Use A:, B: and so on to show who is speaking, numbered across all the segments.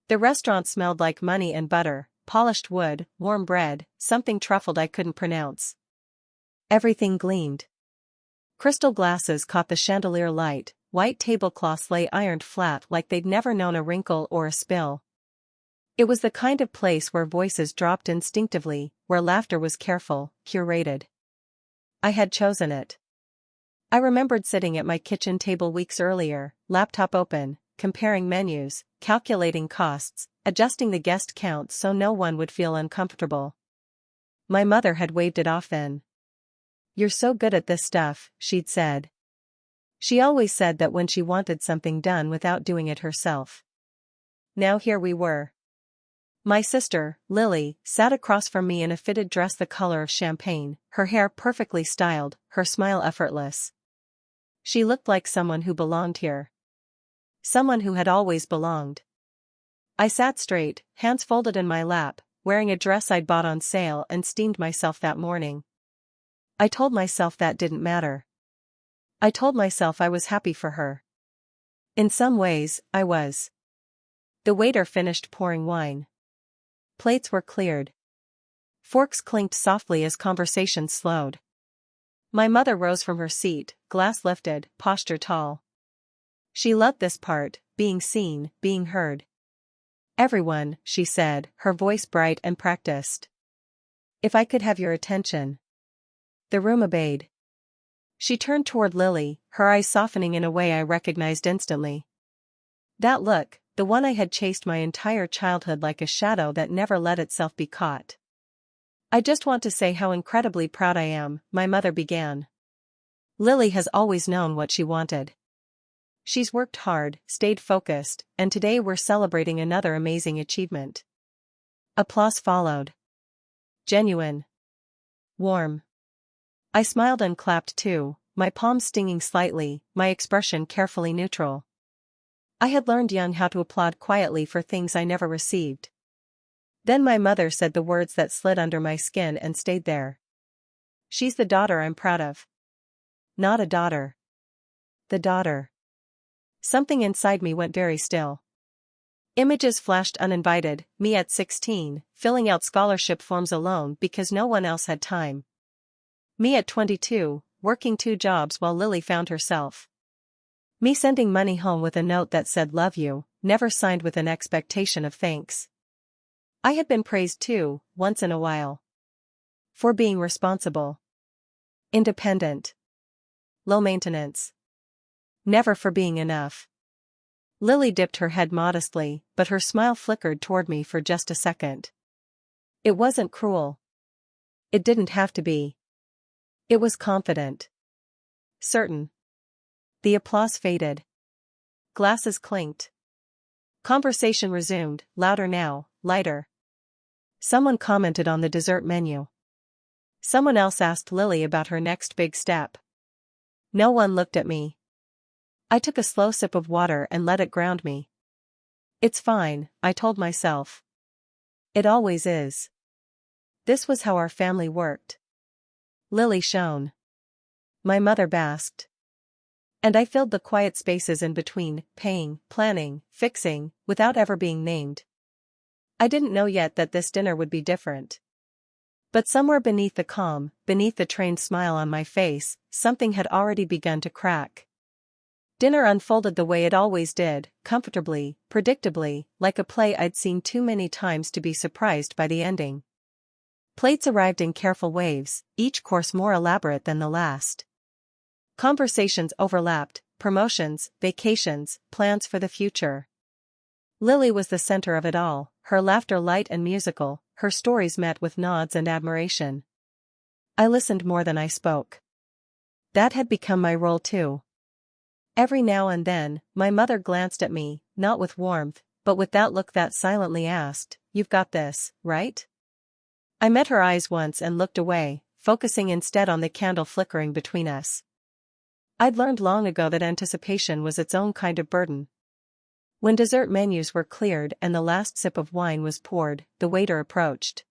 A: The restaurant smelled like money and butter, polished wood, warm bread, something truffled I couldn't pronounce. Everything gleamed. Crystal glasses caught the chandelier light, white tablecloths lay ironed flat like they'd never known a wrinkle or a spill. It was the kind of place where voices dropped instinctively, where laughter was careful, curated. I had chosen it. I remembered sitting at my kitchen table weeks earlier, laptop open, comparing menus, calculating costs, adjusting the guest count so no one would feel uncomfortable. My mother had waved it off then. "You're so good at this stuff," she'd said. She always said that when she wanted something done without doing it herself. Now here we were. My sister, Lily, sat across from me in a fitted dress the color of champagne, her hair perfectly styled, her smile effortless. She looked like someone who belonged here. Someone who had always belonged. I sat straight, hands folded in my lap, wearing a dress I'd bought on sale and steamed myself that morning. I told myself that didn't matter. I told myself I was happy for her. In some ways, I was. The waiter finished pouring wine. Plates were cleared. Forks clinked softly as conversation slowed. My mother rose from her seat, glass lifted, posture tall. She loved this part, being seen, being heard. "Everyone," she said, her voice bright and practiced. "If I could have your attention." The room obeyed. She turned toward Lily, her eyes softening in a way I recognized instantly. That look, the one I had chased my entire childhood like a shadow that never let itself be caught. "I just want to say how incredibly proud I am," my mother began. "Lily has always known what she wanted. She's worked hard, stayed focused, and today we're celebrating another amazing achievement." Applause followed. Genuine. Warm. I smiled and clapped too, my palms stinging slightly, my expression carefully neutral. I had learned young how to applaud quietly for things I never received. Then my mother said the words that slid under my skin and stayed there. "She's the daughter I'm proud of." Not a daughter. The daughter. Something inside me went very still. Images flashed uninvited, me at 16, filling out scholarship forms alone because no one else had time. Me at 22, working 2 jobs while Lily found herself. Me sending money home with a note that said "love you," never signed with an expectation of thanks. I had been praised too, once in a while. For being responsible. Independent. Low maintenance. Never for being enough. Lily dipped her head modestly, but her smile flickered toward me for just a second. It wasn't cruel. It didn't have to be. It was confident. Certain. The applause faded. Glasses clinked. Conversation resumed, louder now, lighter. Someone commented on the dessert menu. Someone else asked Lily about her next big step. No one looked at me. I took a slow sip of water and let it ground me. "It's fine," I told myself. It always is. This was how our family worked. Lily shone. My mother basked. And I filled the quiet spaces in between, paying, planning, fixing, without ever being named. I didn't know yet that this dinner would be different. But somewhere beneath the calm, beneath the trained smile on my face, something had already begun to crack. Dinner unfolded the way it always did, comfortably, predictably, like a play I'd seen too many times to be surprised by the ending. Plates arrived in careful waves, each course more elaborate than the last. Conversations overlapped, promotions, vacations, plans for the future. Lily was the center of it all, her laughter light and musical, her stories met with nods and admiration. I listened more than I spoke. That had become my role too. Every now and then, my mother glanced at me, not with warmth, but with that look that silently asked, "You've got this, right?" I met her eyes once and looked away, focusing instead on the candle flickering between us. I'd learned long ago that anticipation was its own kind of burden. When dessert menus were cleared and the last sip of wine was poured, the waiter approached.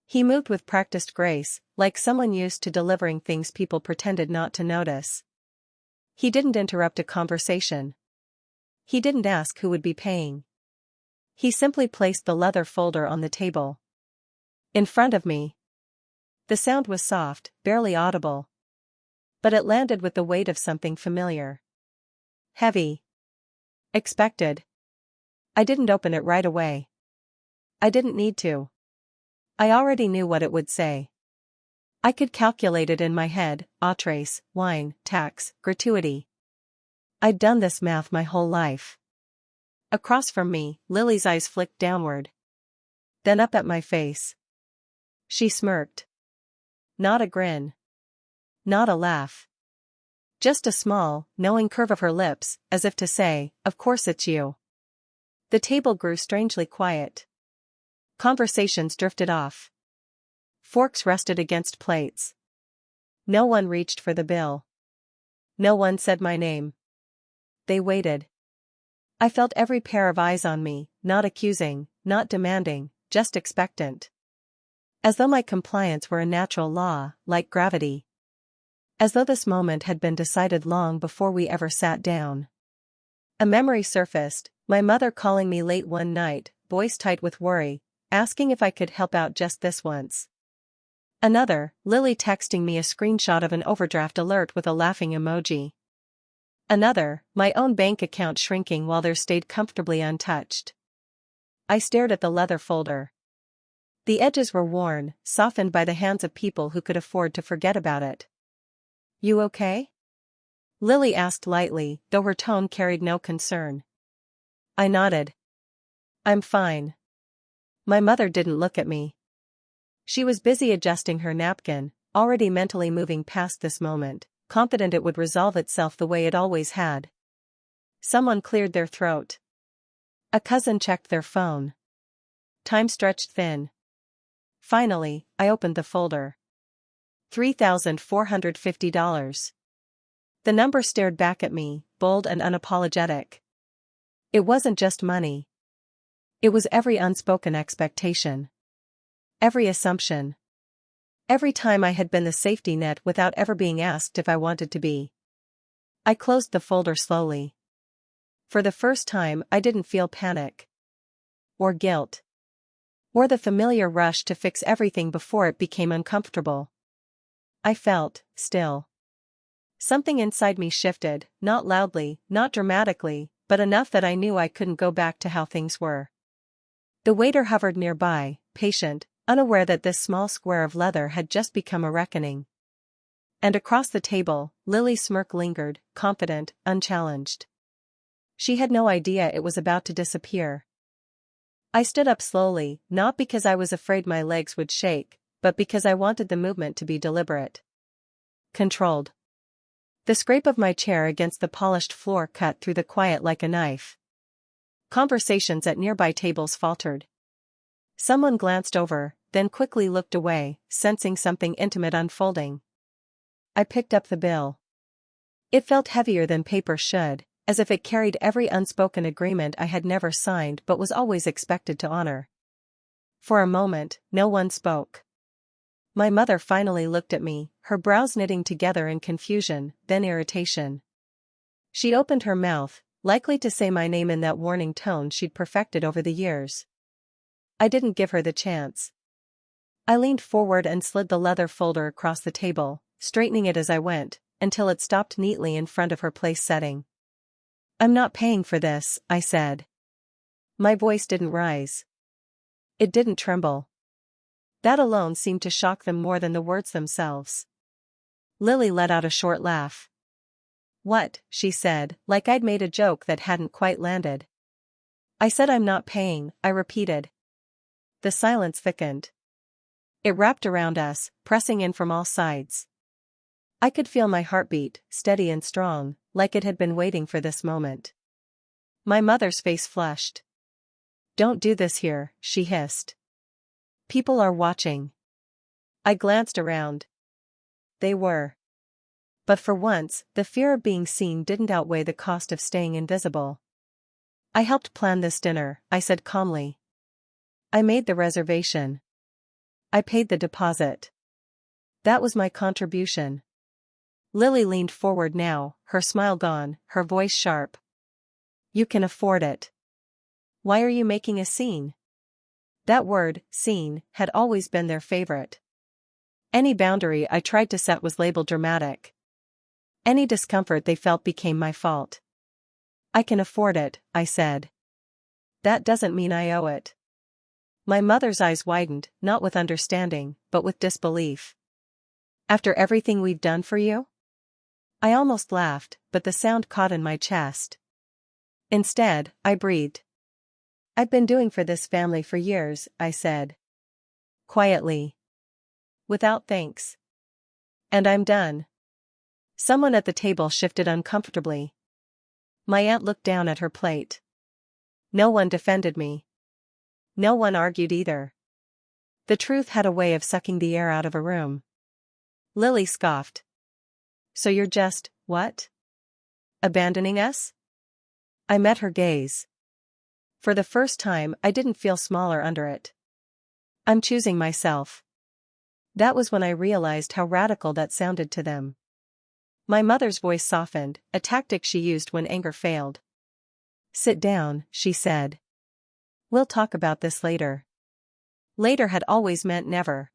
A: He moved with practiced grace, like someone used to delivering things people pretended not to notice. He didn't interrupt a conversation. He didn't ask who would be paying. He simply placed the leather folder on the table. In front of me. The sound was soft, barely audible. But it landed with the weight of something familiar. Heavy. Expected. I didn't open it right away. I didn't need to. I already knew what it would say. I could calculate it in my head: outrace, wine, tax, gratuity. I'd done this math my whole life. Across from me, Lily's eyes flicked downward. Then up at my face. She smirked. Not a grin. Not a laugh. Just a small, knowing curve of her lips, as if to say, "Of course it's you." The table grew strangely quiet. Conversations drifted off. Forks rested against plates. No one reached for the bill. No one said my name. They waited. I felt every pair of eyes on me, not accusing, not demanding, just expectant. As though my compliance were a natural law, like gravity. As though this moment had been decided long before we ever sat down. A memory surfaced, my mother calling me late one night, voice tight with worry, asking if I could help out just this once. Another, Lily texting me a screenshot of an overdraft alert with a laughing emoji. Another, my own bank account shrinking while theirs stayed comfortably untouched. I stared at the leather folder. The edges were worn, softened by the hands of people who could afford to forget about it. You okay? Lily asked lightly, though her tone carried no concern. I nodded. I'm fine. My mother didn't look at me. She was busy adjusting her napkin, already mentally moving past this moment, confident it would resolve itself the way it always had. Someone cleared their throat. A cousin checked their phone. Time stretched thin. Finally, I opened the folder. $3,450. The number stared back at me, bold and unapologetic. It wasn't just money. It was every unspoken expectation. Every assumption. Every time I had been the safety net without ever being asked if I wanted to be. I closed the folder slowly. For the first time, I didn't feel panic. Or guilt. Or the familiar rush to fix everything before it became uncomfortable. I felt, still. Something inside me shifted, not loudly, not dramatically, but enough that I knew I couldn't go back to how things were. The waiter hovered nearby, patient, unaware that this small square of leather had just become a reckoning. And across the table, Lily's smirk lingered, confident, unchallenged. She had no idea it was about to disappear. I stood up slowly, not because I was afraid my legs would shake, but because I wanted the movement to be deliberate. Controlled. The scrape of my chair against the polished floor cut through the quiet like a knife. Conversations at nearby tables faltered. Someone glanced over, then quickly looked away, sensing something intimate unfolding. I picked up the bill. It felt heavier than paper should, as if it carried every unspoken agreement I had never signed but was always expected to honor. For a moment, no one spoke. My mother finally looked at me, her brows knitting together in confusion, then irritation. She opened her mouth, likely to say my name in that warning tone she'd perfected over the years. I didn't give her the chance. I leaned forward and slid the leather folder across the table, straightening it as I went, until it stopped neatly in front of her place setting. I'm not paying for this, I said. My voice didn't rise. It didn't tremble. That alone seemed to shock them more than the words themselves. Lily let out a short laugh. What, she said, like I'd made a joke that hadn't quite landed. I said I'm not paying, I repeated. The silence thickened. It wrapped around us, pressing in from all sides. I could feel my heartbeat, steady and strong, like it had been waiting for this moment. My mother's face flushed. Don't do this here, she hissed. People are watching. I glanced around. They were. But for once, the fear of being seen didn't outweigh the cost of staying invisible. I helped plan this dinner, I said calmly. I made the reservation. I paid the deposit. That was my contribution. Lily leaned forward now, her smile gone, her voice sharp. You can afford it. Why are you making a scene? That word, scene, had always been their favorite. Any boundary I tried to set was labeled dramatic. Any discomfort they felt became my fault. I can afford it, I said. That doesn't mean I owe it. My mother's eyes widened, not with understanding, but with disbelief. After everything we've done for you? I almost laughed, but the sound caught in my chest. Instead, I breathed. I've been doing for this family for years, I said. Quietly. Without thanks. And I'm done. Someone at the table shifted uncomfortably. My aunt looked down at her plate. No one defended me. No one argued either. The truth had a way of sucking the air out of a room. Lily scoffed. So you're just, what? Abandoning us? I met her gaze. For the first time, I didn't feel smaller under it. I'm choosing myself. That was when I realized how radical that sounded to them. My mother's voice softened, a tactic she used when anger failed. Sit down, she said. We'll talk about this later. Later had always meant never.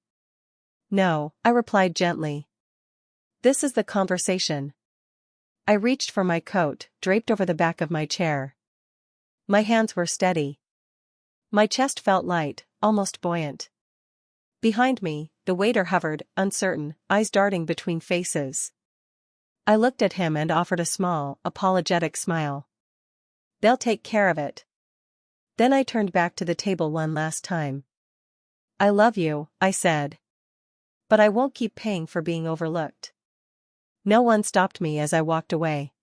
A: No, I replied gently. This is the conversation. I reached for my coat, draped over the back of my chair. My hands were steady. My chest felt light, almost buoyant. Behind me, the waiter hovered, uncertain, eyes darting between faces. I looked at him and offered a small, apologetic smile. They'll take care of it. Then I turned back to the table one last time. I love you, I said. But I won't keep paying for being overlooked. No one stopped me as I walked away.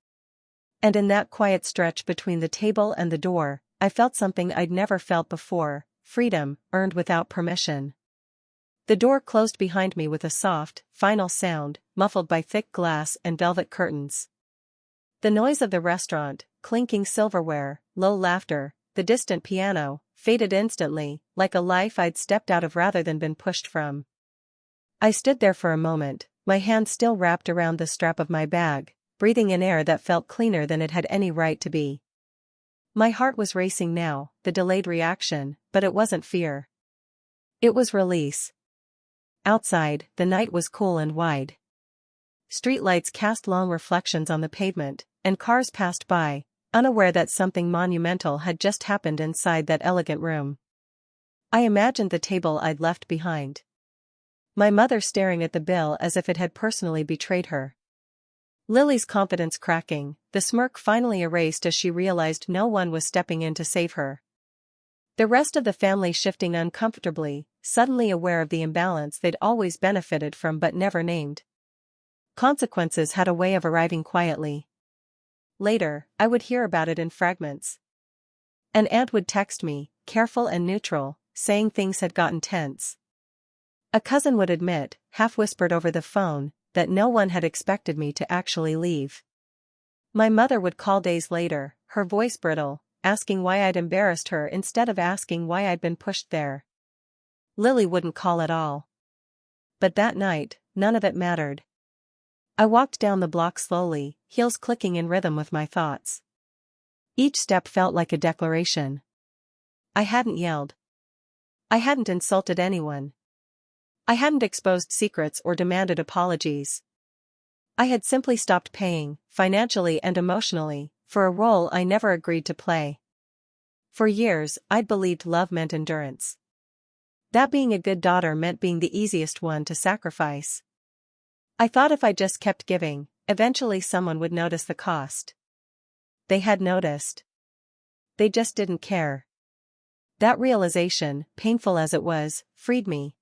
A: And in that quiet stretch between the table and the door, I felt something I'd never felt before, freedom, earned without permission. The door closed behind me with a soft, final sound, muffled by thick glass and velvet curtains. The noise of the restaurant, clinking silverware, low laughter, the distant piano, faded instantly, like a life I'd stepped out of rather than been pushed from. I stood there for a moment, my hand still wrapped around the strap of my bag, breathing in air that felt cleaner than it had any right to be. My heart was racing now, the delayed reaction, but it wasn't fear. It was release. Outside, the night was cool and wide. Streetlights cast long reflections on the pavement, and cars passed by, unaware that something monumental had just happened inside that elegant room. I imagined the table I'd left behind. My mother staring at the bill as if it had personally betrayed her. Lily's confidence cracking, the smirk finally erased as she realized no one was stepping in to save her. The rest of the family shifting uncomfortably, suddenly aware of the imbalance they'd always benefited from but never named. Consequences had a way of arriving quietly. Later, I would hear about it in fragments. An aunt would text me, careful and neutral, saying things had gotten tense. A cousin would admit, half-whispered over the phone, that no one had expected me to actually leave. My mother would call days later, her voice brittle, asking why I'd embarrassed her instead of asking why I'd been pushed there. Lily wouldn't call at all. But that night, none of it mattered. I walked down the block slowly, heels clicking in rhythm with my thoughts. Each step felt like a declaration. I hadn't yelled. I hadn't insulted anyone. I hadn't exposed secrets or demanded apologies. I had simply stopped paying, financially and emotionally, for a role I never agreed to play. For years, I'd believed love meant endurance. That being a good daughter meant being the easiest one to sacrifice. I thought if I just kept giving, eventually someone would notice the cost. They had noticed. They just didn't care. That realization, painful as it was, freed me.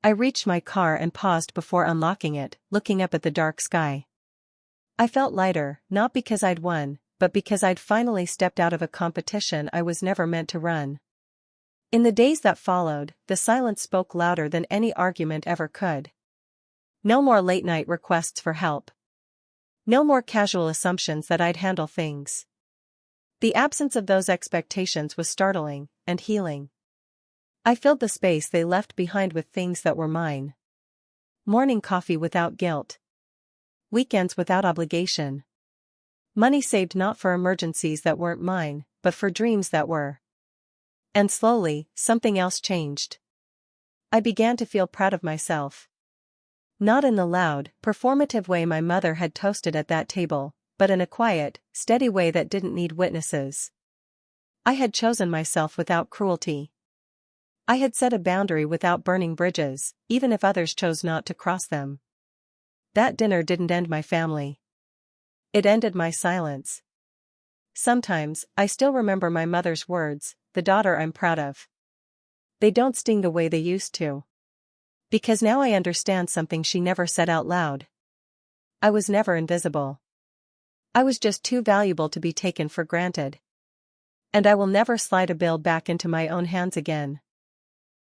A: I reached my car and paused before unlocking it, looking up at the dark sky. I felt lighter, not because I'd won, but because I'd finally stepped out of a competition I was never meant to run. In the days that followed, the silence spoke louder than any argument ever could. No more late-night requests for help. No more casual assumptions that I'd handle things. The absence of those expectations was startling, and healing. I filled the space they left behind with things that were mine. Morning coffee without guilt. Weekends without obligation. Money saved not for emergencies that weren't mine, but for dreams that were. And slowly, something else changed. I began to feel proud of myself. Not in the loud, performative way my mother had toasted at that table, but in a quiet, steady way that didn't need witnesses. I had chosen myself without cruelty. I had set a boundary without burning bridges, even if others chose not to cross them. That dinner didn't end my family. It ended my silence. Sometimes, I still remember my mother's words, "The daughter I'm proud of." They don't sting the way they used to. Because now I understand something she never said out loud. I was never invisible. I was just too valuable to be taken for granted. And I will never slide a bill back into my own hands again.